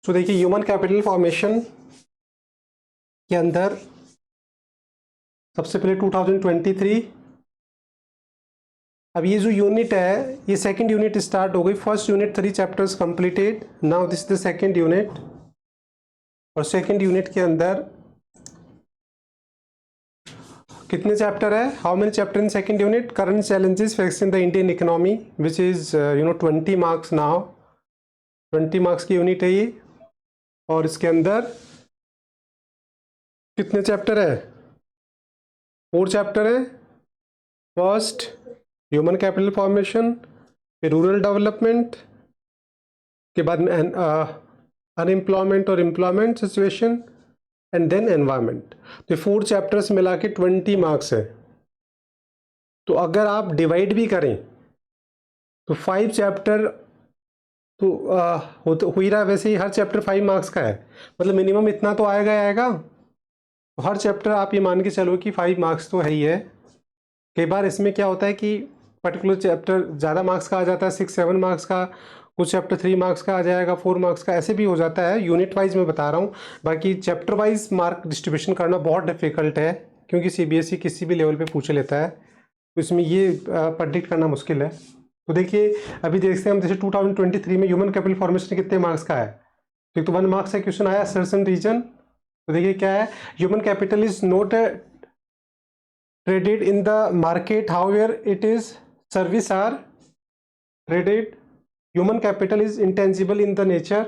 तो देखिए human capital formation के अंदर सबसे पहले 2023, अब ये जो यूनिट है ये सेकंड यूनिट स्टार्ट हो गई। First unit 3 chapters completed, now this the second unit. और सेकंड यूनिट के अंदर कितने चैप्टर है? How many chapter in second unit? Current challenges facing the Indian economy which is 20 marks now. 20 marks की unit है ये। और इसके अंदर कितने चैप्टर है? 4 चैप्टर है। फर्स्ट ह्यूमन कैपिटल फॉर्मेशन, फिर रूरल डेवलपमेंट के बाद में अनएम्प्लॉयमेंट और employment situation and then environment. तो 4 चैप्टर्स मिला के 20 मार्क्स है। तो अगर आप डिवाइड भी करें तो 5 चैप्टर तो हो ही रहा है। वैसे ही हर चैप्टर 5 मार्क्स का है, मतलब मिनिमम इतना तो आएगा ही आएगा। तो हर चैप्टर आप ये मान के चलो कि 5 मार्क्स तो है ही है। कई बार इसमें क्या होता है कि पर्टिकुलर चैप्टर ज़्यादा मार्क्स का आ जाता है, 6-7 मार्क्स का, कुछ चैप्टर 3 मार्क्स का आ जाएगा, 4 मार्क्स का, ऐसे भी हो जाता है। यूनिट वाइज मैं बता रहा हूँ, बाकी चैप्टर वाइज मार्क डिस्ट्रीब्यूशन करना बहुत डिफिकल्ट है, क्योंकि सीबीएसई किसी भी लेवल पे पूछ लेता है, तो इसमें ये प्रेडिक्ट करना मुश्किल है। तो देखिए अभी देखते हैं हम, जैसे 2023 में ह्यूमन कैपिटल फॉर्मेशन कितने मार्क्स का है। तो एक तो 1 मार्क्स का क्वेश्चन आया, सर्सन रीजन। तो देखिए क्या है, human capital is not traded in the market, however it is service are traded. Human capital is intangible in the nature,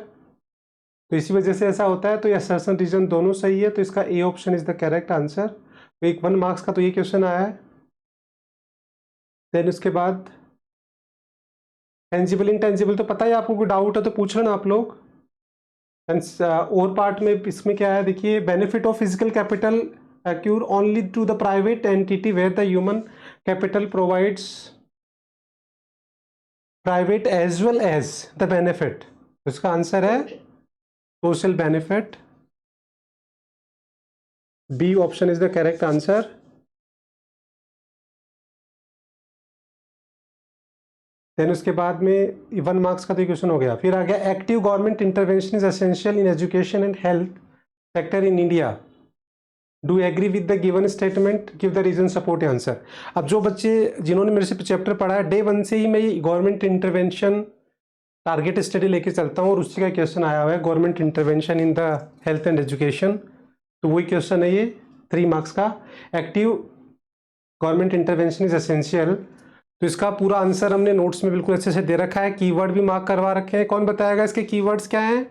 तो इसी वजह से ऐसा होता है। तो ये assertion रीजन दोनों सही है, तो इसका A option is the correct answer. तो एक 1 मार्क्स का तो ये क्वेश्चन आया है। देन उसके बाद टेंजिबल इंटेंजिबल तो पता ही, आपको कोई डाउट है तो पूछ लेना आप लोग। और पार्ट में इसमें क्या है, देखिए benefit of physical capital accrue only to the private entity where the human capital provides private as well as the benefit। इसका आंसर है social benefit. B option is the correct answer. Then उसके बाद में 1 marks का तो question हो गया। फिर आ गया, active government intervention is essential in education and health sector in India, do agree with the given statement, give the reason support answer. अब जो बच्चे जिन्होंने मेरे से चैप्टर पढ़ा है, डे 1 से ही मैं गवर्नमेंट इंटरवेंशन टारगेट स्टडी लेके चलता हूँ, और उसी का क्वेश्चन आया हुआ है, government intervention in the health and education. तो वही क्वेश्चन है ये 3 मार्क्स का, active government intervention is essential. तो इसका पूरा आंसर हमने नोट्स में बिल्कुल अच्छे से दे रखा है, कीवर्ड भी मार्क करवा रखे हैं। कौन बताएगा इसके कीवर्ड्स क्या हैं?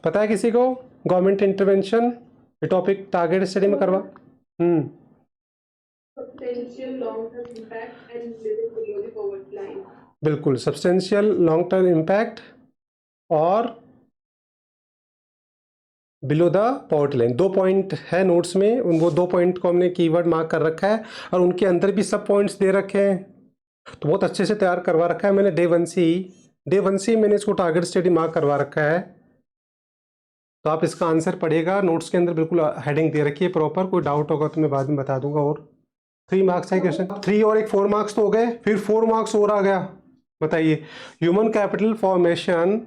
पता है किसी को? गवर्नमेंट इंटरवेंशन ये टॉपिक टारगेट स्टडी में करवा। Substantial long-term impact and living below the poverty line. बिल्कुल, सब्सटेंशियल लॉन्ग टर्म इम्पैक्ट और below the poverty line. 2 point है नोट्स में, वो 2 पॉइंट को हमने कीवर्ड मार्क कर रखा है, और उनके अंदर भी सब पॉइंट्स दे रखे हैं। तो बहुत अच्छे से तैयार करवा रखा है मैंने डे 1 से ही मैंने इसको टारगेट स्टडी मार्क करवा रखा है। तो आप इसका आंसर पढ़िएगा, नोट्स के अंदर बिल्कुल हेडिंग दे रखी है प्रॉपर। कोई डाउट होगा तो मैं बाद में बता दूंगा। और 3 मार्क्स है क्वेश्चन, 3 और एक 4 मार्क्स तो हो गए, फिर 4 मार्क्स और आ गया। बताइए, ह्यूमन कैपिटल फॉर्मेशन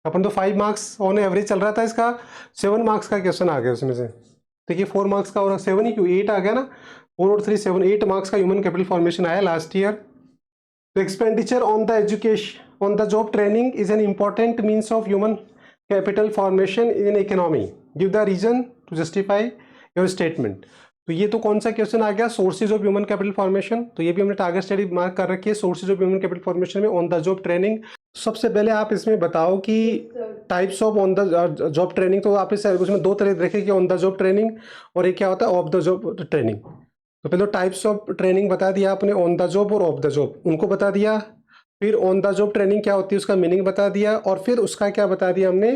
अपन तो 5 मार्क्स ऑन एवरेज चल रहा था, इसका 7 मार्क्स का क्वेश्चन आ गया उसमें से। देखिए 4 मार्क्स का, और 7 ही क्यों, 8 आ गया ना, 4 और 3 7, 8 मार्क्स का ह्यूमन कैपिटल फॉर्मेशन आया लास्ट ईयर। तो expenditure on the education on the job training is an important means of human capital formation in economy, give the reason to justify your statement. तो ये तो कौन सा question आ गया, sources of human capital formation. तो ये भी हमने टारगेट स्टडी मार्क कर रखी है, sources of human capital formation में ऑन द जॉब ट्रेनिंग। सबसे पहले आप इसमें बताओ कि types of on the job training, तो आप उसमें 2 तरह देखे कि ऑन द जॉब ट्रेनिंग और एक क्या होता है ऑफ द जॉब ट्रेनिंग। तो पहले टाइप्स ऑफ ट्रेनिंग बता दिया आपने, ऑन द जॉब और ऑफ द जॉब उनको बता दिया। फिर ऑन द जॉब ट्रेनिंग क्या होती है उसका मीनिंग बता दिया, और फिर उसका क्या बता दिया हमने,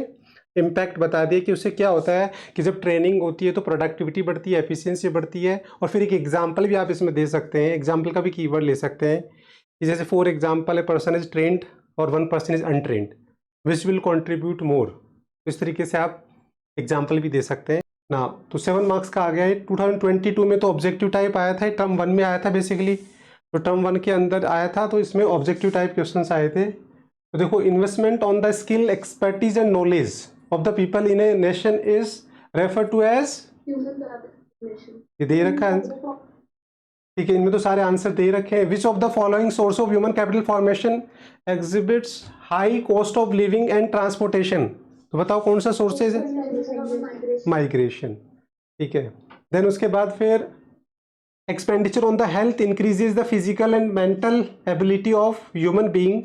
इम्पैक्ट बता दिया कि उससे क्या होता है कि जब ट्रेनिंग होती है तो प्रोडक्टिविटी बढ़ती है, एफिशिएंसी बढ़ती है। और फिर एक एग्जांपल भी आप इसमें दे सकते हैं, एग्जांपल का भी कीवर्ड ले सकते हैं कि जैसे for example a person is trend और 1 person is untrained, which will contribute मोर। इस तरीके से आप एग्जांपल भी दे सकते हैं ना। तो 7 मार्क्स का आ गया है। 2022 में तो ऑब्जेक्टिव टाइप आया था, टर्म 1 में आया था बेसिकली। तो टर्म 1 के अंदर आया था, तो इसमें ऑब्जेक्टिव टाइप क्वेश्चन आए थे। तो देखो, investment on the skill, expertise and knowledge of the people in a nation is refer to as, Human capital. ये दे रखा है आंसर, ठीक है, इनमें तो सारे आंसर दे रखे हैं। विच of the following source of human capital formation exhibits high cost of living and transportation, तो बताओ कौन सा सोर्सेज है? माइग्रेशन, ठीक है। देन उसके बाद फिर expenditure on the health increases the physical and mental ability of human being,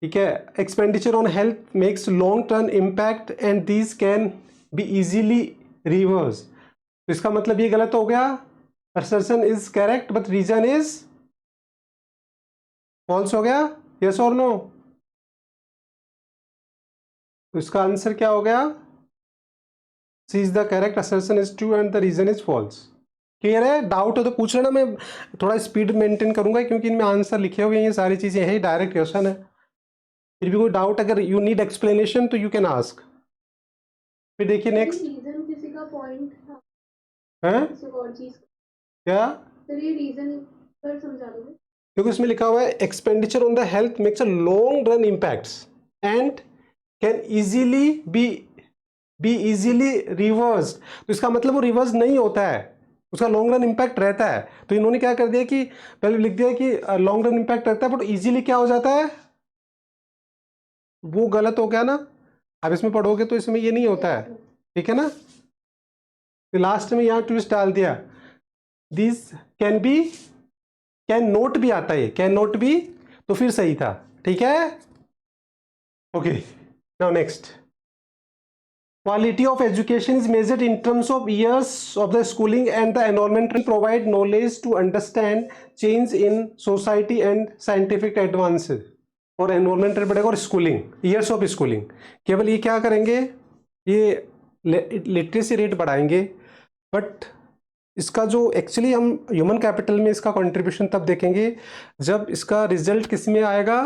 ठीक है। Expenditure on health makes long term impact and these can be easily reverse, तो इसका मतलब ये गलत हो गया, assertion is correct but reason is false हो गया, yes or no? तो इसका आंसर क्या हो गया? C is the correct, assertion is true and the reason is false. Clear है? डाउट हो तो पूछ लेना, मैं थोड़ा स्पीड मेंटेन करूंगा क्योंकि इनमें आंसर लिखे हुए हैं, ये सारी चीजें हैं, डायरेक्ट क्वेश्चन है। फिर भी कोई डाउट अगर यू नीड एक्सप्लेनेशन तो यू कैन आस्क। फिर देखिए नेक्स्ट रीजन किसी का पॉइंट था, है किसी और चीज क्या, सर ये रीजन पर समझा दोगे? देखो इसमें लिखा हुआ है expenditure on the health makes a long run impacts and can easily be easily reverse, तो इसका मतलब वो रिवर्स नहीं होता है, उसका लॉन्ग रन इम्पैक्ट रहता है। तो इन्होंने क्या कर दिया कि पहले लिख दिया कि लॉन्ग रन इम्पैक्ट रहता है बट इजीली क्या हो जाता है, वो गलत हो गया ना। अब इसमें पढ़ोगे तो इसमें ये नहीं होता है, ठीक है ना। तो लास्ट में यहाँ ट्विस्ट डाल दिया, दिस कैन नोट भी आता है, कैन नोट भी, तो फिर सही था, ठीक है। Okay, now next, quality of education is measured in terms of years of the schooling and the environment provide knowledge to understand change in society and scientific advances, और एनवायरमेंट पड़ेगा और स्कूलिंग, ईयर्स ऑफ स्कूलिंग। केवल ये क्या करेंगे, ये literacy rate बढ़ाएंगे, but इसका जो एक्चुअली हम ह्यूमन कैपिटल में इसका कंट्रीब्यूशन तब देखेंगे जब इसका रिजल्ट किस में आएगा,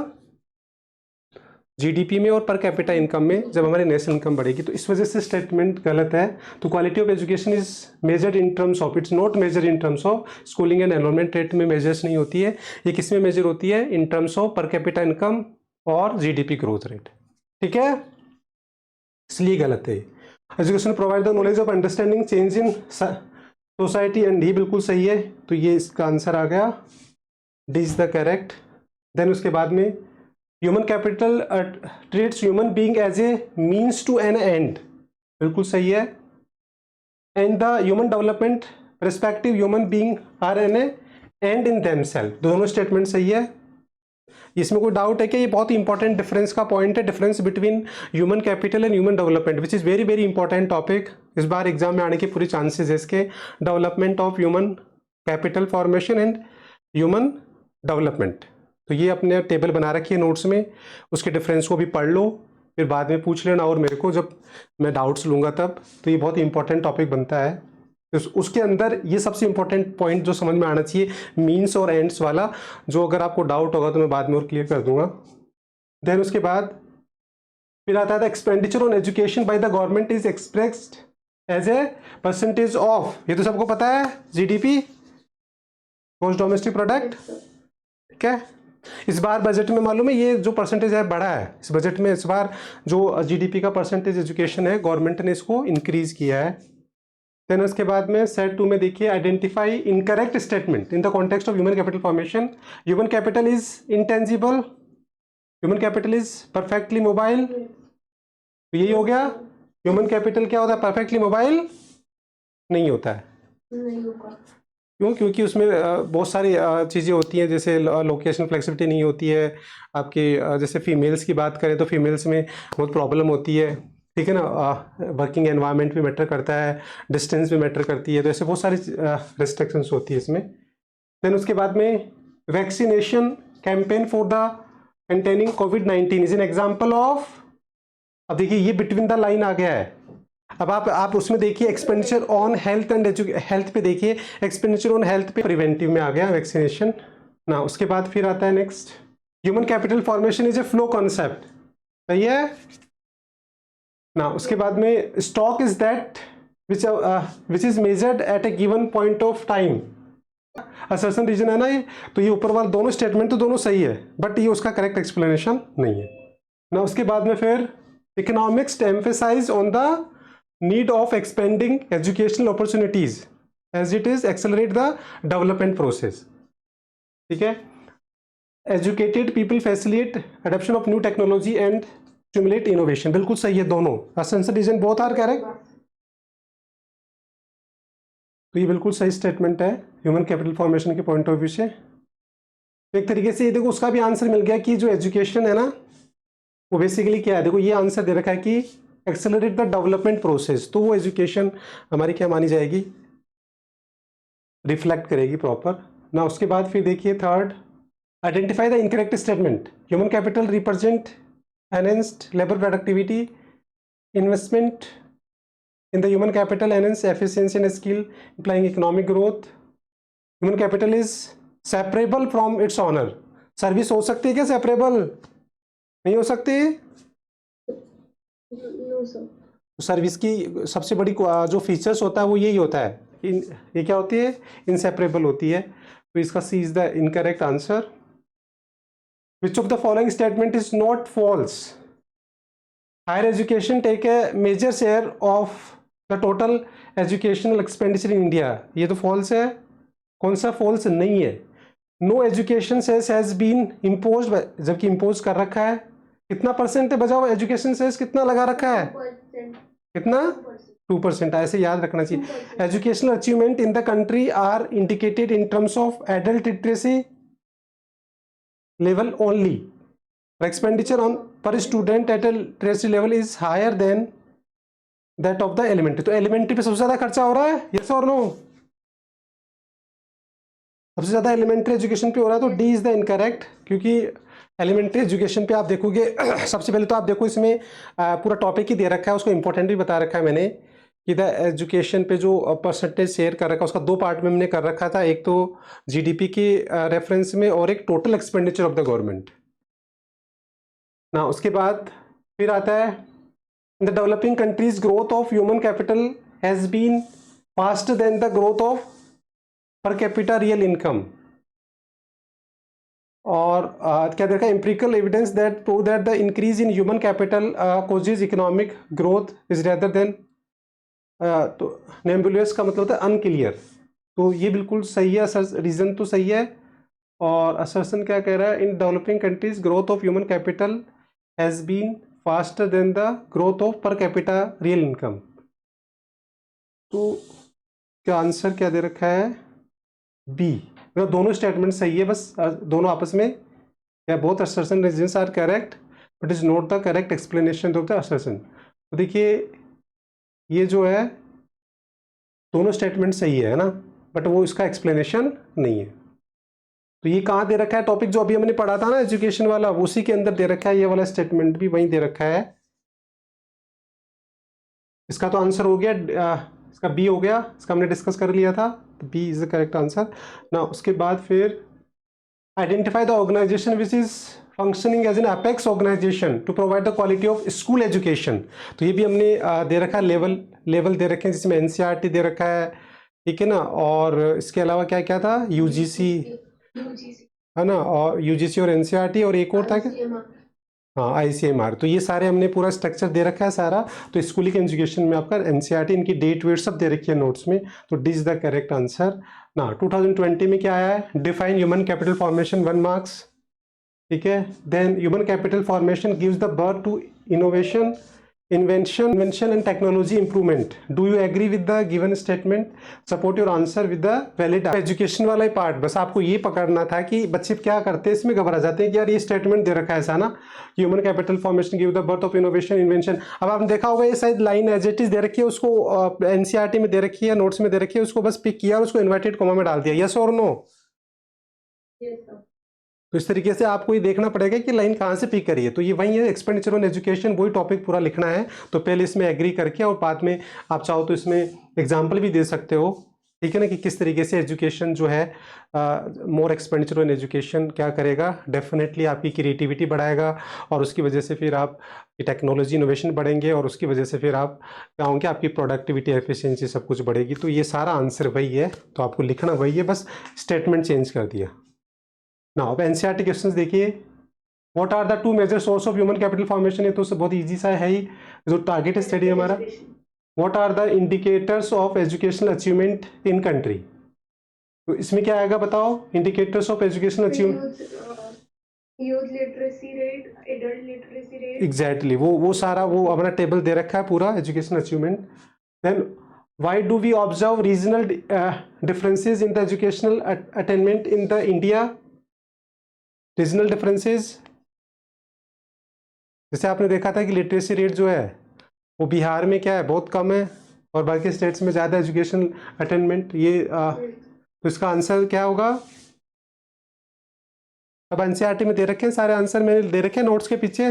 जीडीपी में और पर कैपिटा इनकम में, जब हमारी नेशनल इनकम बढ़ेगी। तो इस वजह से स्टेटमेंट गलत है। तो quality of education is measured in terms of, it's not measure in terms of schooling and enrolment rate में मेजर्स नहीं होती है, ये किस में मेजर होती है, in terms of per capita income और जीडीपी ग्रोथ रेट, ठीक है, इसलिए गलत है। Education provide the knowledge of understanding change in society and, ही बिल्कुल सही है, तो ये इसका आंसर आ गया, D is the correct. Then उसके बाद में human capital treats human being as a means to an end, बिल्कुल सही है। And the human development respective human being are an end in themselves, दोनों स्टेटमेंट सही है। इसमें कोई डाउट है कि ये बहुत इंपॉर्टेंट डिफरेंस का पॉइंट है, difference between human capital and human development, which is very very important topic. इस बार एग्जाम में आने के पूरे चांसेस है इसके, development of human capital formation and human development. तो ये अपने टेबल बना रखी है नोट्स में, उसके डिफरेंस को भी पढ़ लो, फिर बाद में पूछ लेना, और मेरे को जब मैं डाउट्स लूँगा तब, तो ये बहुत इंपॉर्टेंट टॉपिक बनता है। उसके अंदर ये सबसे इंपॉर्टेंट पॉइंट जो समझ में आना चाहिए, मीन्स और एंड्स वाला, जो अगर आपको डाउट होगा तो मैं बाद में और क्लियर कर दूंगा। देन उसके बाद फिर आता है expenditure on education by the government is expressed as a percentage of, ये तो सबको पता है, जीडीपी, ग्रॉस डोमेस्टिक प्रोडक्ट, ठीक है। इस बार बजट में मालूम है ये जो परसेंटेज है बढ़ा है, इस बजट में इस बार जो जीडीपी का परसेंटेज एजुकेशन है गवर्नमेंट ने इसको इंक्रीज किया है। देन उसके बाद में सेट 2 में देखिए, identify incorrect statement in the context of human capital formation. Human capital is intangible, human capital is perfectly mobile, तो यही हो गया। ह्यूमन कैपिटल क्या होता है, परफेक्टली मोबाइल नहीं होता है, नहीं होगा, क्यों, क्योंकि उसमें बहुत सारी चीज़ें होती हैं, जैसे लोकेशन फ्लेक्सिबिलिटी नहीं होती है आपकी, जैसे फीमेल्स की बात करें तो फीमेल्स में बहुत प्रॉब्लम होती है, ठीक है ना, वर्किंग एनवायरनमेंट भी मैटर करता है, डिस्टेंस भी मैटर करती है, तो ऐसे बहुत सारी रिस्ट्रिक्शंस होती है इसमें। देन उसके बाद में vaccination campaign for the containing covid is an example of, अब देखिए ये बिटवीन द लाइन आ गया है। अब आप उसमें देखिए expenditure on health and health पे देखिए, एक्सपेंडिचर ऑन हेल्थ पे प्रिवेंटिव में आ गया वैक्सीनेशन ना। उसके बाद फिर आता है next, human capital formation is a flow concept, सही है ना। उसके बाद में stock is that which is measured at a given point of time, assertion reason है ना ये, तो ये ऊपर वाला दोनों स्टेटमेंट तो दोनों सही है, बट ये उसका करेक्ट एक्सप्लेनेशन नहीं है ना। उसके बाद में फिर economics emphasize on the need of expanding educational opportunities as it is accelerate the development process. ठीक है, educated people facilitate adoption of new technology and stimulate innovation, बिल्कुल सही है दोनों। Assertion reason both are correct, तो ये बिल्कुल सही स्टेटमेंट है ह्यूमन कैपिटल फॉर्मेशन के पॉइंट ऑफ व्यू से। तो एक तरीके से ये देखो उसका भी आंसर मिल गया कि जो एजुकेशन है ना वो बेसिकली क्या है, देखो ये आंसर दे रखा है कि एक्सेलरेट द डेवलपमेंट प्रोसेस, तो वो एजुकेशन हमारी क्या मानी जाएगी, रिफ्लेक्ट करेगी प्रॉपर ना। उसके बाद फिर देखिए third, identify the incorrect statement. Human capital represent enhanced labour productivity, investment in the human capital enhance efficiency and skill implying economic growth. Human capital is separable from its owner. Service हो सकती है क्या separable, नहीं हो सकती। No, sir. Service की सबसे बड़ी जो फीचर्स होता है वो यही होता है, ये क्या होती है, इनसेपरेबल होती है। तो इसका C is the incorrect answer. Which of the following statement is not false. Higher education take a major share of the total educational expenditure in India, ये तो फॉल्स है। कौन सा फॉल्स नहीं है। No education cess has been impose, जबकि impose कर रखा है। कितना परसेंट है बजाओ, एजुकेशन सेस कितना लगा रखा है, 2%. कितना 2%, ऐसे याद रखना चाहिए। Educational achievement in the country are indicated in terms of adult literacy level only, expenditure on per student at a literacy level is higher than that of the elementary. तो एलिमेंट्री पे सबसे ज्यादा खर्चा हो रहा है, यस और no, सबसे ज्यादा एलिमेंट्री एजुकेशन पे हो रहा है, तो डी इज द इनकरेक्ट। क्योंकि एलिमेंट्री एजुकेशन पे आप देखोगे सबसे पहले तो आप देखो इसमें पूरा टॉपिक ही दे रखा है, उसको इंपॉर्टेंट भी बता रखा है मैंने कि द एजुकेशन पे जो परसेंटेज शेयर कर रखा है उसका दो पार्ट में मैंने कर रखा था, एक तो जीडीपी के रेफरेंस में और एक total expenditure of the government ना। उसके बाद फिर आता है in the developing countries growth of human capital has been faster than the growth of per capita real income, और क्या देखा, empirical evidence that prove that the increase in human capital causes economic growth is rather than तो nebulous का मतलब होता है unclear, तो ये बिल्कुल सही है, रीजन तो सही है। और असर्शन क्या कह रहा है, in developing countries growth of human capital has been faster than the growth of per capita real income. तो क्या आंसर क्या दे रखा है, बी। मतलब दोनों स्टेटमेंट सही है, बस दोनों आपस में या both assertion reasons are correct but is not the correct explanation of the assertion. तो देखिए ये जो है दोनों स्टेटमेंट सही है ना, बट वो इसका एक्सप्लेनेशन नहीं है। तो ये कहाँ दे रखा है, टॉपिक जो अभी हमने पढ़ा था ना एजुकेशन वाला, उसी के अंदर दे रखा है, ये वाला स्टेटमेंट भी वहीं दे रखा है। इसका तो आंसर हो गया, इसका बी हो गया, इसका हमने डिस्कस कर लिया था, तो B is the correct answer ना। उसके बाद फिर identify the organisation which is functioning as an apex organisation to provide the quality of school education. तो ये भी हमने दे रखा है, लेवल दे रखे हैं जिसमें एनसीईआरटी दे रखा है, ठीक है ना। और इसके अलावा क्या क्या था, यूजीसी है ना, और यूजीसी और एनसीईआरटी, और एक और था क्या, हाँ आईसीएमआर। तो ये सारे हमने पूरा स्ट्रक्चर दे रखा है सारा। तो स्कूलिंग एजुकेशन में आपका एनसीईआरटी, इनकी डेट वेट सब दे रखी है नोट्स में, तो D is the correct answer ना। 2020 में क्या आया है, define human capital formation 1 marks, ठीक है। Then human capital formation gives the birth to innovation, invention and technology improvement. Do you agree with the given statement? Support your answer with the valid education वाला ही part, बस आपको ये पकड़ना था कि बच्चे क्या करते हैं, इसमें घबरा जाते हैं कि यार ये स्टेटमेंट दे रखा है ऐसा ना, human capital formation give the birth of innovation invention. अब आपने देखा होगा ये शायद लाइन एज इट इज दे रखी है, उसको एनसीईआरटी में दे रखी है, नोट्स में दे रखी है, उसको बस पिक किया और उसको इन्वर्टेड कॉमा में डाल दिया, यस और नो। तो इस तरीके से आपको ये देखना पड़ेगा कि लाइन कहाँ से पिक करी है। तो ये वही है, एक्सपेंडिचर ऑन एजुकेशन, वही टॉपिक पूरा लिखना है। तो पहले इसमें एग्री करके और बाद में आप चाहो तो इसमें एग्जाम्पल भी दे सकते हो ठीक है ना, कि किस तरीके से एजुकेशन जो है मोर एक्सपेंडिचर ऑन एजुकेशन क्या करेगा, डेफिनेटली आपकी क्रिएटिविटी बढ़ाएगा और उसकी वजह से फिर आप टेक्नोलॉजी इनोवेशन बढ़ेंगे और उसकी वजह से फिर आप क्या होंगे, आपकी प्रोडक्टिविटी एफिशिएंसी सब कुछ बढ़ेगी। तो ये सारा आंसर वही है, तो आपको लिखना वही है, बस स्टेटमेंट चेंज कर दिया ना। अब एनसीईआरटी क्वेश्चन देखिए, what are the 2 major source of human capital formation, ये तो बहुत ईजी सा है ही, जो टारगेट स्टडी हमारा। What are the indicators of educational achievement in country, तो इसमें क्या आएगा बताओ, indicators of educational achievement. Youth literacy rate, adult literacy rate, exactly वो सारा वो अपना टेबल दे रखा है पूरा, education achievement. Then why do we observe regional differences in the educational attainment in the India, regional differences. जैसे आपने देखा था कि लिटरेसी रेट जो है वो बिहार में क्या है, बहुत कम है, और बाकी स्टेट्स में ज़्यादा एजुकेशन अटेनमेंट। ये तो इसका आंसर क्या होगा। अब एनसीईआरटी में दे रखे हैं सारे आंसर, मैंने दे रखे हैं नोट्स के पीछे।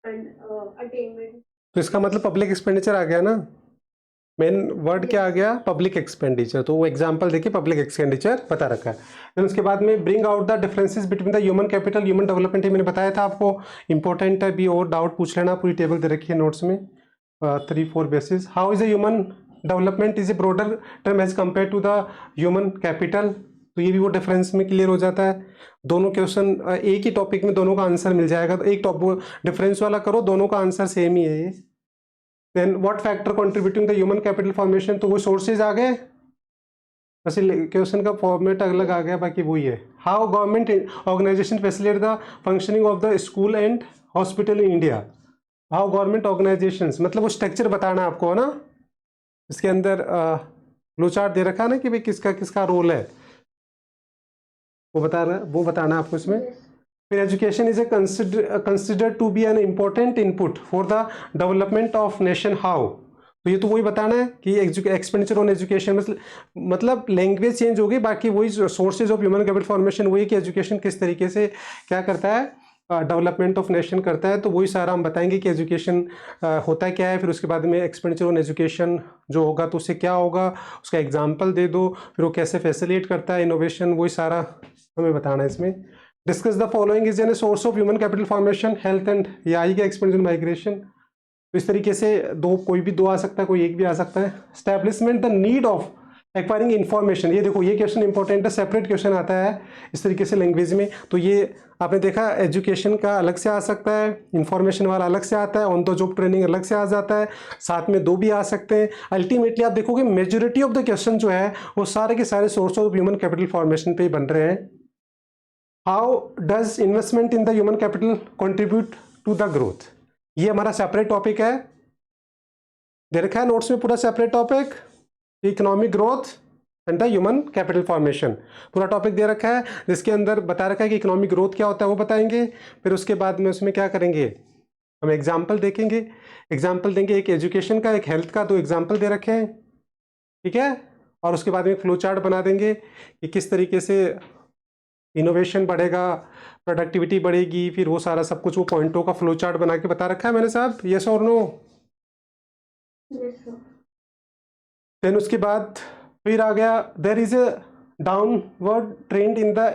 अटेनमेंट, तो इसका मतलब पब्लिक एक्सपेंडिचर आ गया ना, मेन वर्ड क्या आ गया, पब्लिक एक्सपेंडिचर। तो वो एग्जांपल देखिए, पब्लिक एक्सपेंडिचर बता रखा है। फिर उसके बाद में bring out the differences between the human capital human development, मैंने बताया था आपको, इंपॉर्टेंट है भी, और डाउट पूछ लेना, पूरी टेबल दे रखी है नोट्स में 3-4 basis. How is the human development is a broader term as compare to the human capital, तो ये भी वो डिफरेंस में क्लियर हो जाता है। दोनों क्वेश्चन एक ही टॉपिक में दोनों का आंसर मिल जाएगा, तो एक टॉप डिफरेंस वाला करो, दोनों का आंसर सेम ही है ये। Then what factor contributing the human capital formation, तो वो सोर्सेज आ गए, बस क्वेश्चन का फॉर्मेट अलग आ गया, बाकी वही है। How government organisation facilitate the functioning of the school and hospital in India. How government organisations, मतलब वो स्ट्रक्चर बताना है आपको, है ना। इसके अंदर फ्लो चार्ट दे रखा है ना कि भाई किसका किसका रोल है, वो बताना है आपको इसमें। फिर education is a considered to be an important input for the development of nation, how, तो ये तो वही बताना है कि एक्सपेंडिचर ऑन एजुकेशन, मतलब लैंग्वेज चेंज हो गई, बाकी वही sources of human capital formation वही, कि एजुकेशन किस तरीके से क्या करता है, डेवलपमेंट ऑफ नेशन करता है। तो वही सारा हम बताएंगे कि एजुकेशन होता क्या है, फिर उसके बाद में एक्सपेंडिचर ऑन एजुकेशन जो होगा तो उससे क्या होगा, उसका एग्जाम्पल दे दो, फिर वो कैसे फैसिलिटेट करता है इनोवेशन, वही सारा हमें बताना है इसमें। Discuss the following is an source of human capital formation, health and, ये आएगा एक्सपेंडिचर माइग्रेशन। तो इस तरीके से दो, कोई भी दो आ सकता है, कोई एक भी आ सकता है। Establishment the need of acquiring information, ये देखो ये क्वेश्चन इंपॉर्टेंट है, सेपरेट क्वेश्चन आता है इस तरीके से लैंग्वेज में। तो ये आपने देखा, एजुकेशन का अलग से आ सकता है, इंफॉर्मेशन वाला अलग से आता है, ऑन द जॉब ट्रेनिंग अलग से आ जाता है, साथ में दो भी आ सकते हैं। अल्टीमेटली आप देखोगे मेजोरिटी ऑफ द क्वेश्चन जो है वो सारे के सारे source of human capital formation पे ही बन रहे हैं। How does investment in the human capital contribute to the growth, ये हमारा सेपरेट टॉपिक है, दे रखा है नोट्स में पूरा separate topic, economic growth and the human capital formation, पूरा टॉपिक दे रखा है, जिसके अंदर बता रखा है कि इकोनॉमिक ग्रोथ क्या होता है वो बताएंगे। फिर उसके बाद में उसमें क्या करेंगे, हम एग्जाम्पल देखेंगे, एग्जाम्पल देंगे, एक एजुकेशन का एक हेल्थ का, दो एग्जाम्पल दे रखे हैं, ठीक है। और उसके बाद में फ्लो चार्ट बना देंगे कि किस तरीके से इनोवेशन बढ़ेगा, प्रोडक्टिविटी बढ़ेगी, फिर वो सारा सब कुछ वो पॉइंटों का फ्लो चार्ट बना के बता रखा है मैंने साहब, यस और नो। देन उसके बाद फिर आ गया, there is a downward trend in the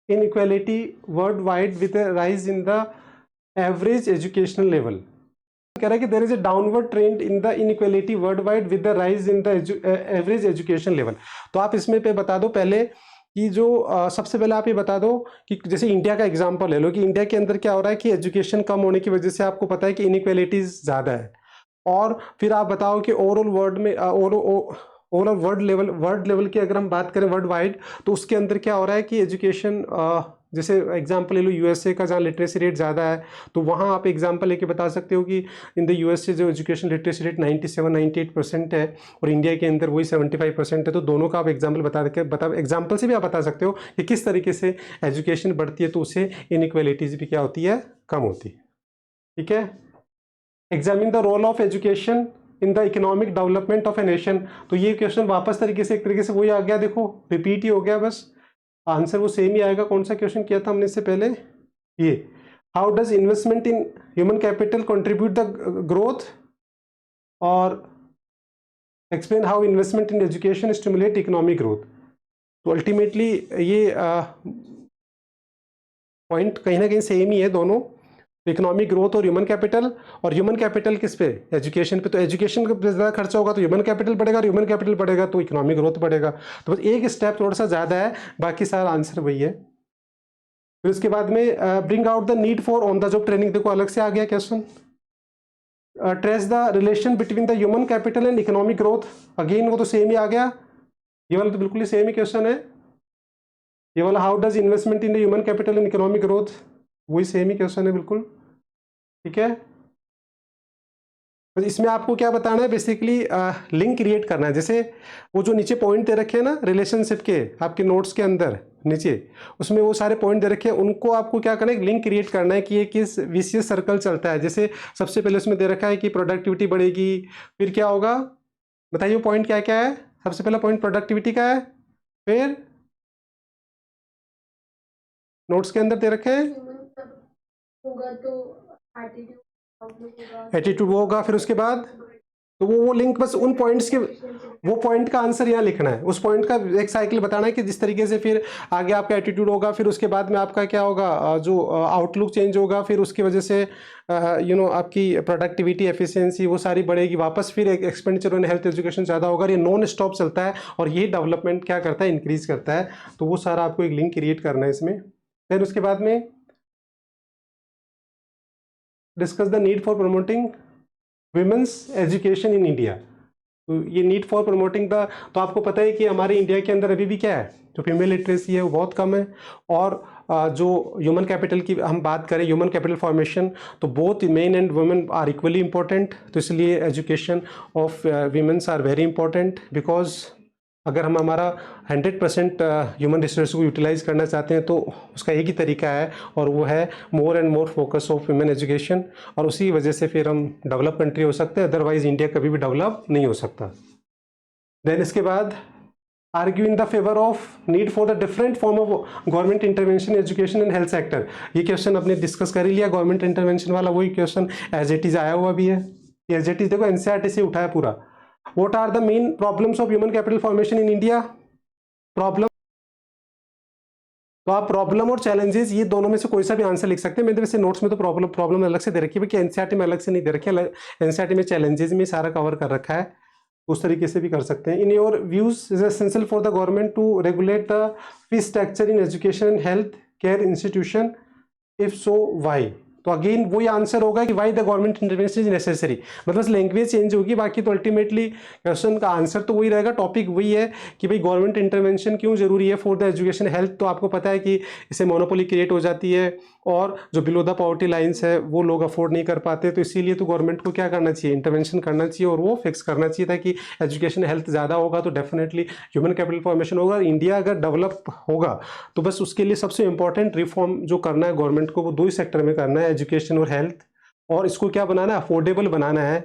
inequality worldwide with a rise in the average educational level, कह रहा है कि there is a downward trend in the inequality worldwide with the rise in the average education level. तो आप इसमें पे बता दो पहले कि जो सबसे पहले आप ये बता दो कि जैसे इंडिया का एग्जांपल ले लो, कि इंडिया के अंदर क्या हो रहा है कि एजुकेशन कम होने की वजह से आपको पता है कि इनइक्वालिटीज ज़्यादा है। और फिर आप बताओ कि ओवरऑल वर्ल्ड में ओवरऑल वर्ल्ड लेवल की अगर हम बात करें वर्ल्ड वाइड, तो उसके अंदर क्या हो रहा है कि एजुकेशन, जैसे एग्जांपल ले लो यूएसए का, जहाँ लिटरेसी रेट ज़्यादा है, तो वहाँ आप एग्जांपल लेके बता सकते हो कि इन द यूएसए जो एजुकेशन लिटरेसी रेट 97-98% है, और इंडिया के अंदर वही 75% है। तो दोनों का आप एग्जांपल एग्जांपल से भी आप बता सकते हो कि किस तरीके से एजुकेशन बढ़ती है तो उससे इनइक्वालिटीज भी क्या होती है, कम होती है, ठीक है। Examine the role of education in the economic development of a nation, तो ये क्वेश्चन वापस तरीके से एक तरीके से वही आ गया, देखो रिपीट ही हो गया, बस आंसर वो सेम ही आएगा। कौन सा क्वेश्चन किया था हमने इससे पहले, ये how does investment in human capital contribute the growth, और explain how investment in education stimulate economic growth. तो अल्टीमेटली ये पॉइंट कहीं ना कहीं सेम ही है दोनों, इकोनॉमिक ग्रोथ और ह्यूमन कैपिटल किस पे, एजुकेशन पे। तो एजुकेशन का ज़्यादा खर्चा होगा तो ह्यूमन कैपिटल बढ़ेगा, और ह्यूमन कैपिटल बढ़ेगा तो इकोनॉमिक ग्रोथ बढ़ेगा। तो बस एक स्टेप थोड़ा सा ज़्यादा है, बाकी सारा आंसर वही है। फिर उसके बाद में bring out the need for on the job training, देखो अलग से आ गया question. Trace the relation between the human capital and economic growth, again वो तो सेम ही आ गया, ये वाला तो बिल्कुल ही सेम ही क्वेश्चन है। ये वाला how does investment in the human capital and economic growth, वही सेम ही क्वेश्चन है बिल्कुल, ठीक है। इसमें आपको क्या बताना है, बेसिकली लिंक क्रिएट करना है। जैसे वो जो नीचे पॉइंट दे रखे हैं ना रिलेशनशिप के, आपके नोट्स के अंदर नीचे, उसमें वो सारे पॉइंट दे रखे हैं, उनको आपको क्या करना है, लिंक क्रिएट करना है कि ये किस विशियस सर्कल चलता है। जैसे सबसे पहले उसमें दे रखा है कि प्रोडक्टिविटी बढ़ेगी, फिर क्या होगा बताइए, पॉइंट क्या क्या है। सबसे पहला पॉइंट प्रोडक्टिविटी का है, फिर नोट्स के अंदर दे रखे हैं होगा तो एटीट्यूड एटीट्यूड होगा, फिर उसके बाद तो वो लिंक बस उन पॉइंट्स के, वो पॉइंट का आंसर यहाँ लिखना है, उस पॉइंट का एक साइकिल बताना है कि जिस तरीके से फिर आगे आपका एटीट्यूड होगा, फिर उसके बाद में आपका क्या होगा, जो आउटलुक चेंज होगा, फिर उसकी वजह से आपकी प्रोडक्टिविटी एफिशिएंसी वो सारी बढ़ेगी, वापस फिर एक एक्सपेंडिचर ऑन हेल्थ एजुकेशन ज़्यादा होगा। ये नॉन स्टॉप चलता है और ये डेवलपमेंट क्या करता है, इंक्रीज करता है। तो वो सारा आपको एक लिंक क्रिएट करना है इसमें। फिर उसके बाद में discuss the need for promoting women's education in India. तो ये नीड फॉर प्रमोटिंग द, तो आपको पता है कि हमारे इंडिया के अंदर अभी भी क्या है, जो फीमेल लिटरेसी है वो बहुत कम है। और जो ह्यूमन कैपिटल की हम बात करें, ह्यूमन कैपिटल फॉर्मेशन, तो both men and women are equally important. तो इसलिए education of womens are very important, because अगर हम हमारा 100% ह्यूमन रिसोर्स को यूटिलाइज करना चाहते हैं तो उसका एक ही तरीका है, और वो है more and more focus of women education. और उसी वजह से फिर हम डेवलप कंट्री हो सकते हैं, अदरवाइज इंडिया कभी भी डेवलप नहीं हो सकता। देन इसके बाद argue in the favour of need for the different form of government intervention education and health sector. ये क्वेश्चन अपने डिस्कस कर ही लिया, गवर्नमेंट इंटरवेंशन वाला वही क्वेश्चन एज इट इज आया हुआ भी है। एज इट इज देखो एनसीईआरटी से उठाया पूरा। What are the main problems of human capital formation in India? Problem, तो आप प्रॉब्लम और चैलेंजेस ये दोनों में से कोई सा भी आंसर लिख सकते हैं। मेरे वैसे नोट्स में तो प्रॉब्लम अलग से दे रखी है कि एनसीईआरटी में अलग से नहीं दे रखी है, एनसीईआरटी में चैलेंजेस में सारा कवर कर रखा है, उस तरीके से भी कर सकते हैं। In your views is essential for the government to regulate the fee structure in education and health care institution, if so why. तो अगेन वही आंसर होगा कि why the government intervention is necessary, मतलब लैंग्वेज चेंज होगी, बाकी तो ultimately question का answer तो वही रहेगा, टॉपिक वही है कि भाई गवर्नमेंट इंटरवेंशन क्यों जरूरी है फॉर द एजुकेशन हेल्थ। तो आपको पता है कि इससे मोनोपोली क्रिएट हो जाती है और जो बिलो द पॉवर्टी लाइन्स है वो लोग अफोर्ड नहीं कर पाते। तो इसीलिए तो गवर्नमेंट को क्या करना चाहिए, इंटरवेंशन करना चाहिए और वो फिक्स करना चाहिए ताकि एजुकेशन हेल्थ ज़्यादा होगा तो डेफिनेटली ह्यूमन कैपिटल फॉर्मेशन होगा। इंडिया अगर डेवलप होगा तो बस उसके लिए सबसे इंपॉर्टेंट रिफॉर्म जो करना है गवर्नमेंट को वो दो ही सेक्टर में करना है, एजुकेशन और हेल्थ। और इसको क्या बनाना है, अफोर्डेबल बनाना है,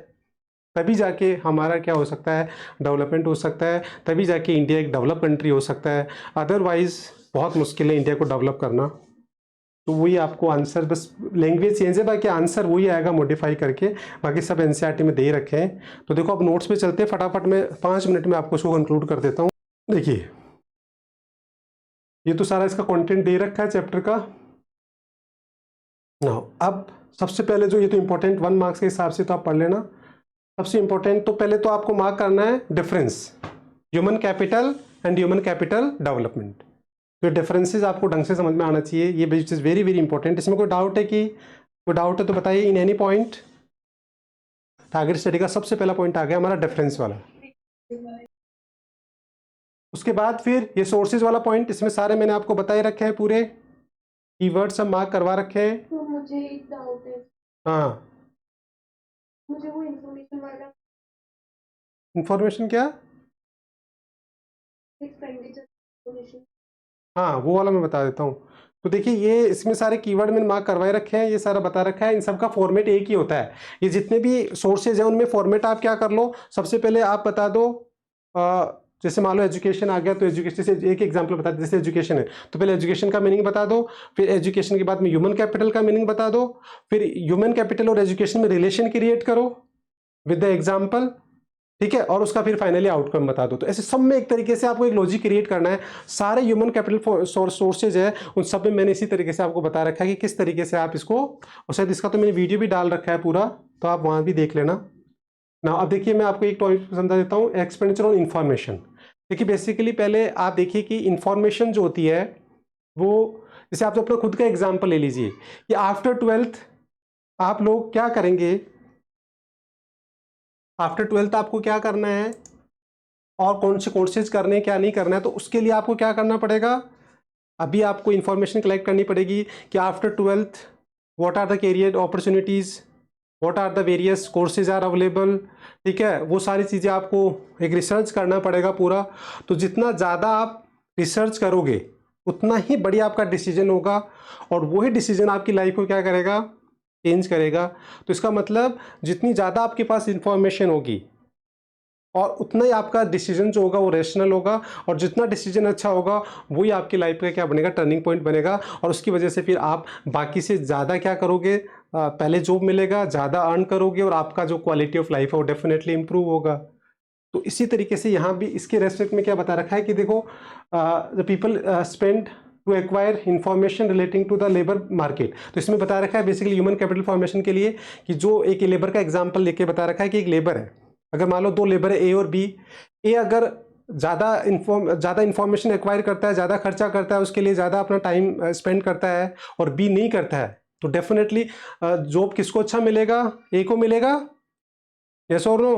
तभी जाके हमारा क्या हो सकता है, डेवलपमेंट हो सकता है, तभी जाके इंडिया एक डेवलप कंट्री हो सकता है। अदरवाइज बहुत मुश्किल है इंडिया को डेवलप करना। तो वही आपको आंसर, बस लैंग्वेज चेंज है, बाकी आंसर वही आएगा मॉडिफाई करके, बाकी सब एनसीईआरटी में दे ही रखे हैं। तो देखो अब नोट्स पे चलते हैं फटाफट में, 5 मिनट में आपको इसको कंक्लूड कर देता हूँ। देखिए ये तो सारा इसका कंटेंट दे रखा है चैप्टर का। ना अब सबसे पहले जो ये तो इंपॉर्टेंट 1 मार्क्स के हिसाब से तो आप पढ़ लेना। सबसे इंपॉर्टेंट तो पहले तो आपको मार्क करना है difference human capital and human capital development. तो डिफरेंसेस आपको ढंग से समझ में आना चाहिए, ये विच इज़ वेरी वेरी इंपॉर्टेंट। इसमें कोई डाउट है कि कोई डाउट है तो बताइए in any point. Target study का सबसे पहला पॉइंट आ गया हमारा डिफरेंस वाला। उसके बाद फिर ये सोर्सेज वाला पॉइंट, इसमें सारे मैंने आपको बताए रखे हैं, पूरे कीवर्ड सब मार्क करवा रखे हैं। तो मुझे एक डाउट है, हाँ मुझे वो इन्फॉर्मेशन वाला इंफॉर्मेशन क्या, एक्सपेंडिचर, हाँ वो वाला मैं बता देता हूँ। तो देखिए ये इसमें सारे कीवर्ड मैंने मार्क करवाए रखे हैं, ये सारा बता रखा है। इन सब का फॉर्मेट एक ही होता है, ये जितने भी सोर्सेज हैं उनमें फॉर्मेट आप क्या कर लो, सबसे पहले आप बता दो जैसे मान लो एजुकेशन आ गया तो एजुकेशन से एक एग्जांपल बता दो, जैसे एजुकेशन है तो पहले एजुकेशन का मीनिंग बता दो, फिर एजुकेशन के बाद में ह्यूमन कैपिटल का मीनिंग बता दो, फिर ह्यूमन कैपिटल और एजुकेशन में रिलेशन क्रिएट करो विद द एग्जाम्पल, ठीक है, और उसका फिर फाइनली आउटकम बता दो। तो ऐसे सब में एक तरीके से आपको एक लॉजिक क्रिएट करना है। सारे ह्यूमन कैपिटल सोर्सेज है, उन सब में मैंने इसी तरीके से आपको बता रखा है कि किस तरीके से आप इसको, और शायद इसका तो मैंने वीडियो भी डाल रखा है पूरा, तो आप वहाँ भी देख लेना ना। अब देखिए मैं आपको एक टॉपिक समझा देता हूँ, एक्सपेंडिचर ऑन इन्फॉर्मेशन। देखिए बेसिकली पहले आप देखिए कि इन्फॉर्मेशन जो होती है वो, जैसे आप तो अपना खुद का एग्जाम्पल ले लीजिए कि आफ्टर 12th आप लोग क्या करेंगे, आफ्टर 12th आपको क्या करना है और कौन से कोर्सेज करने हैं, क्या नहीं करना है। तो उसके लिए आपको क्या करना पड़ेगा, अभी आपको इंफॉर्मेशन कलेक्ट करनी पड़ेगी कि after 12th what are the career opportunities, what are the various courses are available. ठीक है, वो सारी चीज़ें आपको एक रिसर्च करना पड़ेगा पूरा। तो जितना ज़्यादा आप रिसर्च करोगे उतना ही बढ़िया आपका डिसीजन होगा, और वही डिसीजन आपकी लाइफ को क्या करेगा, चेंज करेगा। तो इसका मतलब जितनी ज़्यादा आपके पास इंफॉर्मेशन होगी और उतना ही आपका डिसीजन जो होगा वो रेशनल होगा, और जितना डिसीजन अच्छा होगा वही आपकी लाइफ का क्या बनेगा, टर्निंग पॉइंट बनेगा। और उसकी वजह से फिर आप बाकी से ज़्यादा क्या करोगे, पहले जॉब मिलेगा, ज़्यादा अर्न करोगे, और आपका जो क्वालिटी ऑफ लाइफ है वो डेफिनेटली इंप्रूव होगा। तो इसी तरीके से यहाँ भी इसके रेस्पेक्ट में क्या बता रखा है कि देखो, the people spend to acquire information relating to the labour market. तो इसमें बता रखा है बेसिकली ह्यूमन कैपिटल फॉर्मेशन के लिए कि जो एक लेबर का एग्जाम्पल लेके बता रखा है कि एक लेबर है, अगर मान लो दो लेबर है ए और बी, ए अगर ज़्यादा इंफॉर्मेशन एक्वायर करता है, ज़्यादा खर्चा करता है, उसके लिए ज़्यादा अपना टाइम स्पेंड करता है, और बी नहीं करता है, तो डेफिनेटली जॉब किसको अच्छा मिलेगा, ए को मिलेगा, यस और नो।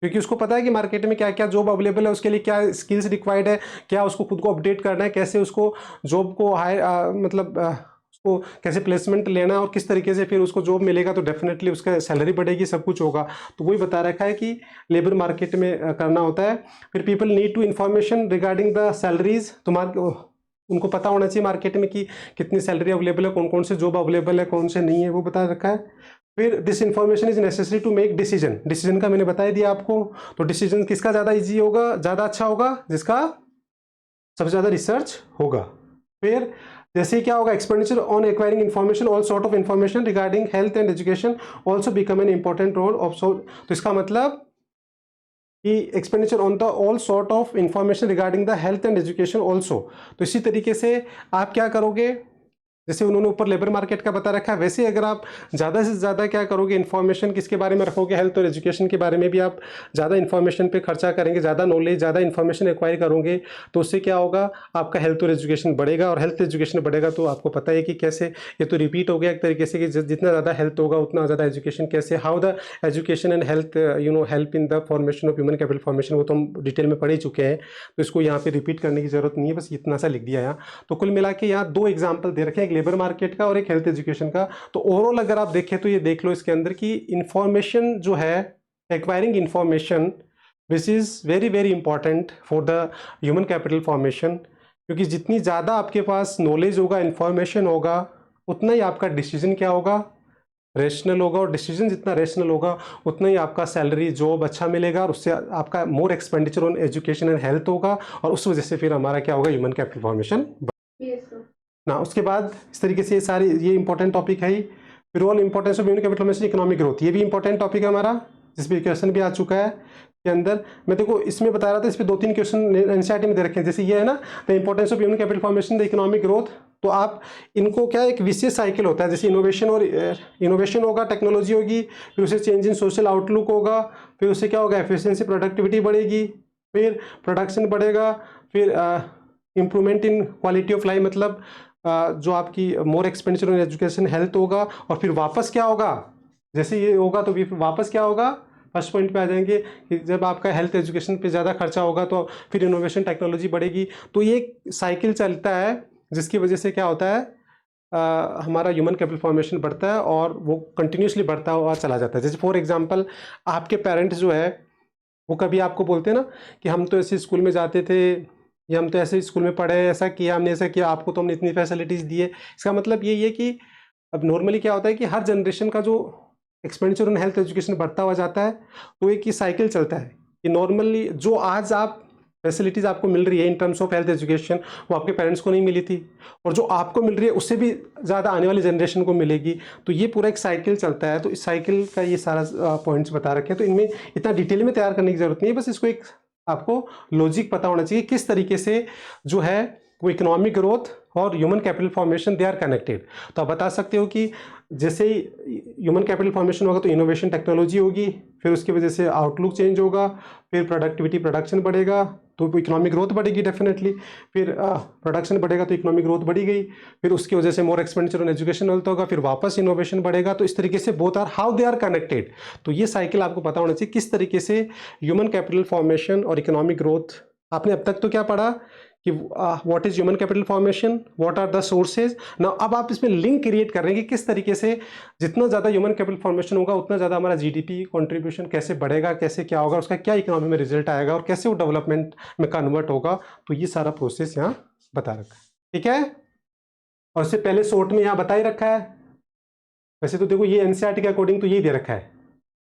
क्योंकि उसको पता है कि मार्केट में क्या क्या जॉब अवेलेबल है, उसके लिए क्या स्किल्स रिक्वायर्ड है, क्या उसको खुद को अपडेट करना है, कैसे उसको जॉब को उसको कैसे प्लेसमेंट लेना है, और किस तरीके से फिर उसको जॉब मिलेगा, तो डेफिनेटली उसका सैलरी बढ़ेगी, सब कुछ होगा। तो वही बता रखा है कि लेबर मार्केट में करना होता है। फिर people need to information regarding the salaries, उनको पता होना चाहिए मार्केट में कि कितनी सैलरी अवेलेबल है, कौन कौन से जॉब अवेलेबल है, कौन से नहीं है, वो बता रखा है। फिर this information is necessary to make decision, decision का मैंने बता दिया आपको। तो डिसीजन किसका ज़्यादा इजी होगा, ज़्यादा अच्छा होगा, जिसका सबसे ज़्यादा रिसर्च होगा। फिर जैसे क्या होगा, expenditure on acquiring information, all sort of information regarding health and education also become an important role of. तो इसका मतलब कि expenditure on the all sort of information regarding the health and education also. तो इसी तरीके से आप क्या करोगे, जैसे उन्होंने ऊपर लेबर मार्केट का बता रखा है, वैसे अगर आप ज़्यादा से ज़्यादा क्या करोगे, इन्फॉर्मेशन किसके बारे में रखोगे, हेल्थ और एजुकेशन के बारे में भी आप ज़्यादा इन्फॉर्मेशन पे खर्चा करेंगे, ज़्यादा नॉलेज, ज़्यादा इन्फॉर्मेशन एक्वायर करोगे, तो उससे क्या होगा, आपका हेल्थ और एजुकेशन बढ़ेगा। और हेल्थ एजुकेशन बढ़ेगा तो आपको पता है कि कैसे, ये तो रिपीट हो गया एक तरीके से कि जितना ज़्यादा हेल्थ होगा उतना ज़्यादा एजुकेशन, कैसे, how the education and health help in the formation of human capital formation, वो तो हम डिटेल में पढ़ ही चुके हैं, तो इसको यहाँ पे रिपीट करने की ज़रूरत नहीं है, बस इतना सा लिख दिया यहाँ। तो कुल मिला के यहाँ दो एग्जाम्पल दे रखे हैं, एक लेबर मार्केट का और एक हेल्थ एजुकेशन का। तो ओवरऑल अगर आप देखें तो ये देख लो इसके अंदर की इंफॉर्मेशन जो है, acquiring information, this is very very important for the human capital formation. क्योंकि जितनी ज़्यादा आपके पास नॉलेज होगा, इंफॉर्मेशन होगा, उतना ही आपका डिसीजन क्या होगा, रेशनल होगा। और डिसीजन जितना रेशनल होगा उतना ही आपका सैलरी, जॉब अच्छा मिलेगा, और उससे आपका more expenditure on education and health होगा, और उस वजह से फिर हमारा क्या होगा, human capital formation Yes, sir. ना। उसके बाद इस तरीके से ये इंपॉर्टेंट टॉपिक है ही। फिर all importance of human capital formation, economic growth, ये भी इंपॉर्टेंट टॉपिक है हमारा, जिस पे क्वेश्चन भी आ चुका है के अंदर। मैं देखो इसमें बता रहा था, इस पे 2-3 क्वेश्चन एनसीईआरटी में दे रखे हैं। जैसे ये है ना, the importance of human capital formation, the economic growth. तो आप इनको क्या, एक विशेष साइकिल होता है, जैसे इनोवेशन होगा, टेक्नोलॉजी होगी, फिर उससे चेंज इन सोशल आउटलुक होगा, फिर उससे क्या होगा, एफिशिएंसी, प्रोडक्टिविटी बढ़ेगी, फिर प्रोडक्शन बढ़ेगा, फिर improvement in quality of life, मतलब जो आपकी मोर एक्सपेंडिचर ऑन एजुकेशन, हेल्थ होगा। और फिर वापस क्या होगा, जैसे ये होगा तो फिर वापस क्या होगा, फर्स्ट पॉइंट पे आ जाएंगे कि जब आपका हेल्थ एजुकेशन पे ज़्यादा खर्चा होगा तो फिर इनोवेशन, टेक्नोलॉजी बढ़ेगी। तो ये एक साइकिल चलता है, जिसकी वजह से क्या होता है, हमारा ह्यूमन कैपिटल फॉर्मेशन बढ़ता है, और वो कंटिन्यूसली बढ़ता हुआ चला जाता है। जैसे फॉर एग्जांपल, आपके पेरेंट्स जो है वो कभी आपको बोलते हैं ना कि हम तो ऐसे स्कूल में जाते थे, या हम तो ऐसे स्कूल में पढ़े, ऐसा किया हमने, ऐसा किया, आपको तो हमने इतनी फैसिलिटीज़ दी है। इसका मतलब यही है कि अब नॉर्मली क्या होता है कि हर जनरेशन का जो एक्सपेंडिचर ऑन हेल्थ एजुकेशन बढ़ता हुआ जाता है, तो एक ही साइकिल चलता है कि नॉर्मली जो आज आप फैसिलिटीज़ आपको मिल रही है in terms of health education, वो आपके पेरेंट्स को नहीं मिली थी, और जो आपको मिल रही है उससे भी ज़्यादा आने वाली जनरेशन को मिलेगी। तो ये पूरा एक साइकिल चलता है, तो इस साइकिल का ये सारा पॉइंट्स बता रखे हैं। तो इनमें इतना डिटेल में तैयार करने की ज़रूरत नहीं है, बस इसको एक आपको लॉजिक पता होना चाहिए किस तरीके से जो है वो इकोनॉमिक ग्रोथ और human capital formation they are connected. तो आप बता सकते हो कि जैसे ही ह्यूमन कैपिटल फॉर्मेशन होगा तो इनोवेशन टेक्नोलॉजी होगी, फिर उसकी वजह से आउटलुक चेंज होगा, फिर प्रोडक्टिविटी प्रोडक्शन बढ़ेगा तो इकोनॉमिक ग्रोथ बढ़ेगी डेफिनेटली, फिर प्रोडक्शन बढ़ेगा तो इकोनॉमिक ग्रोथ बढ़ी गई, फिर उसकी वजह से मोर एक्सपेंडिचर ऑन एजुकेशन होगा, फिर वापस इनोवेशन बढ़ेगा। तो इस तरीके से both are how they are connected. तो ये साइकिल आपको पता होना चाहिए किस तरीके से ह्यूमन कैपिटल फॉर्मेशन और इकोनॉमिक ग्रोथ। आपने अब तक तो क्या पढ़ा कि what is human capital formation, what are the sources. ना अब आप इसमें लिंक क्रिएट कर रहे हैं कि किस तरीके से जितना ज़्यादा ह्यूमन कैपिटल फॉर्मेशन होगा उतना ज़्यादा हमारा जीडीपी कंट्रीब्यूशन कैसे बढ़ेगा, कैसे क्या होगा, उसका क्या इकोनॉमी में रिजल्ट आएगा और कैसे वो डेवलपमेंट में कन्वर्ट होगा। तो ये सारा प्रोसेस यहाँ बता रखा है, ठीक है। और इससे पहले शॉर्ट में यहाँ बता ही रखा है। वैसे तो देखो ये एनसीईआरटी के अकॉर्डिंग तो यही दे रखा है,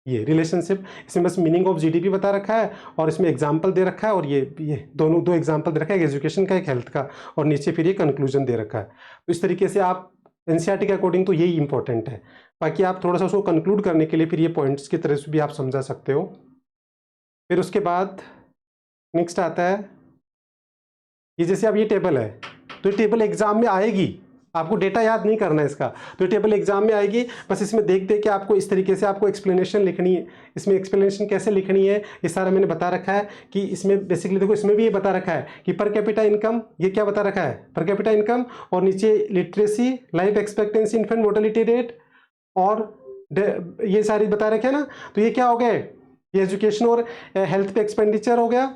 ये रिलेशनशिप, इसमें बस मीनिंग ऑफ जीडीपी बता रखा है और इसमें एग्जाम्पल दे रखा है, और ये दोनों दो एग्जाम्पल दे रखा है, एक एजुकेशन का एक हेल्थ का, और नीचे फिर ये कंक्लूजन दे रखा है। तो इस तरीके से आप एनसीईआरटी के अकॉर्डिंग तो यही इंपॉर्टेंट है। बाकी आप थोड़ा सा उसको कंक्लूड करने के लिए फिर ये पॉइंट्स की तरह से भी आप समझा सकते हो। फिर उसके बाद नेक्स्ट आता है ये, जैसे अब ये टेबल है तो ये टेबल एग्जाम में आएगी, आपको डेटा याद नहीं करना है इसका, तो ये टेबल एग्जाम में आएगी। बस इसमें देख के आपको इस तरीके से आपको एक्सप्लेनेशन लिखनी है। इसमें एक्सप्लेनेशन कैसे लिखनी है ये सारा मैंने बता रखा है कि इसमें बेसिकली देखो इसमें भी ये बता रखा है कि पर कैपिटा इनकम, ये क्या बता रखा है, पर कैपिटा इनकम, और नीचे literacy, life expectancy, infant mortality rate, और ये सारी बता रखे हैं ना। तो ये क्या हो गए, ये एजुकेशन और हेल्थ पे एक्सपेंडिचर हो गया।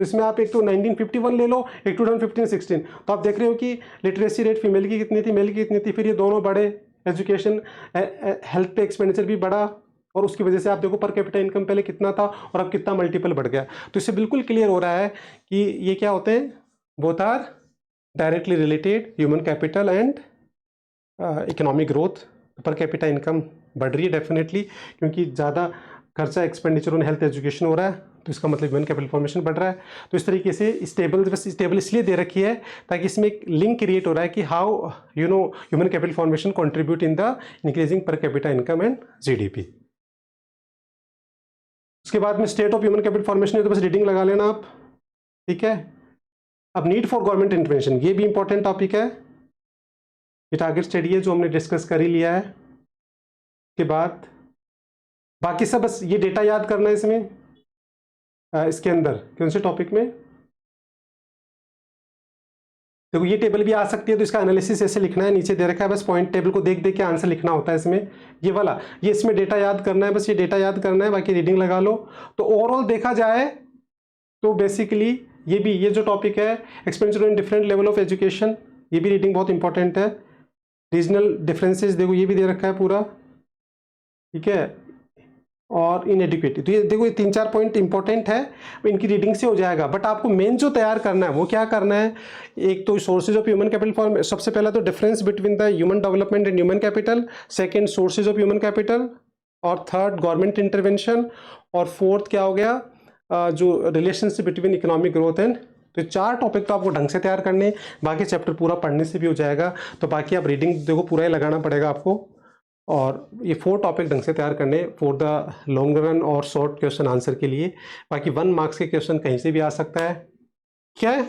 तो इसमें आप एक तो 1951 ले लो, एक 2015-16, तो आप देख रहे हो कि लिटरेसी रेट फीमेल की कितनी थी, मेल की कितनी थी, फिर ये दोनों बढ़े, एजुकेशन हेल्थ पे एक्सपेंडिचर भी बढ़ा, और उसकी वजह से आप देखो पर कैपिटा इनकम पहले कितना था और अब कितना मल्टीपल बढ़ गया। तो इससे बिल्कुल क्लियर हो रहा है कि ये क्या होते हैं, both are directly related, human capital and economic growth. Per capita income बढ़ रही है डेफिनेटली, क्योंकि ज़्यादा खर्चा एक्सपेंडिचर ऑन हेल्थ एजुकेशन हो रहा है, तो इसका मतलब ह्यूमन कैपिटल फॉर्मेशन बढ़ रहा है। तो इस तरीके से इस टेबल इसलिए दे रखी है ताकि इसमें एक लिंक क्रिएट हो रहा है कि how human capital formation contribute in the increasing पर कैपिटा इनकम एंड जीडीपी। उसके बाद में state of human capital formation है, तो बस रीडिंग लगा लेना आप, ठीक है। अब नीड फॉर गवर्नमेंट इंटरवेंशन, ये भी इंपॉर्टेंट टॉपिक है, ये टारगेट स्टडी है जो हमने डिस्कस कर ही लिया है। के बाद बाकी सब बस ये डेटा याद करना है इसमें, इसके अंदर कौन से टॉपिक में, देखो ये टेबल भी आ सकती है, तो इसका एनालिसिस ऐसे लिखना है, नीचे दे रखा है, बस पॉइंट टेबल को देख देख के आंसर लिखना होता है इसमें, ये वाला, ये इसमें डेटा याद करना है, बस ये डेटा याद करना है, बाकी रीडिंग लगा लो। तो ओवरऑल देखा जाए तो बेसिकली ये जो टॉपिक है expenditure in different level of education, ये भी रीडिंग बहुत इंपॉर्टेंट है। रीजनल डिफरेंसेस देखो ये भी दे रखा है पूरा, ठीक है, और इनएडिक्वेट। तो ये देखो ये 3-4 पॉइंट इंपॉर्टेंट है, इनकी रीडिंग से हो जाएगा। बट आपको मेन जो तैयार करना है वो क्या करना है, एक तो sources of human capital form, सबसे पहला तो difference between the human development and human capital, second sources of human capital, और थर्ड गवर्नमेंट इंटरवेंशन, और फोर्थ क्या हो गया जो relationship between economic growth and. तो 4 टॉपिक तो आपको ढंग से तैयार करने, बाकी चैप्टर पूरा पढ़ने से भी हो जाएगा। तो बाकी आप रीडिंग देखो पूरा ही लगाना पड़ेगा आपको, और ये 4 टॉपिक ढंग से तैयार करने फॉर द लॉन्ग रन और शॉर्ट क्वेश्चन आंसर के लिए। बाकी 1 मार्क्स के क्वेश्चन कहीं से भी आ सकता है, क्या है।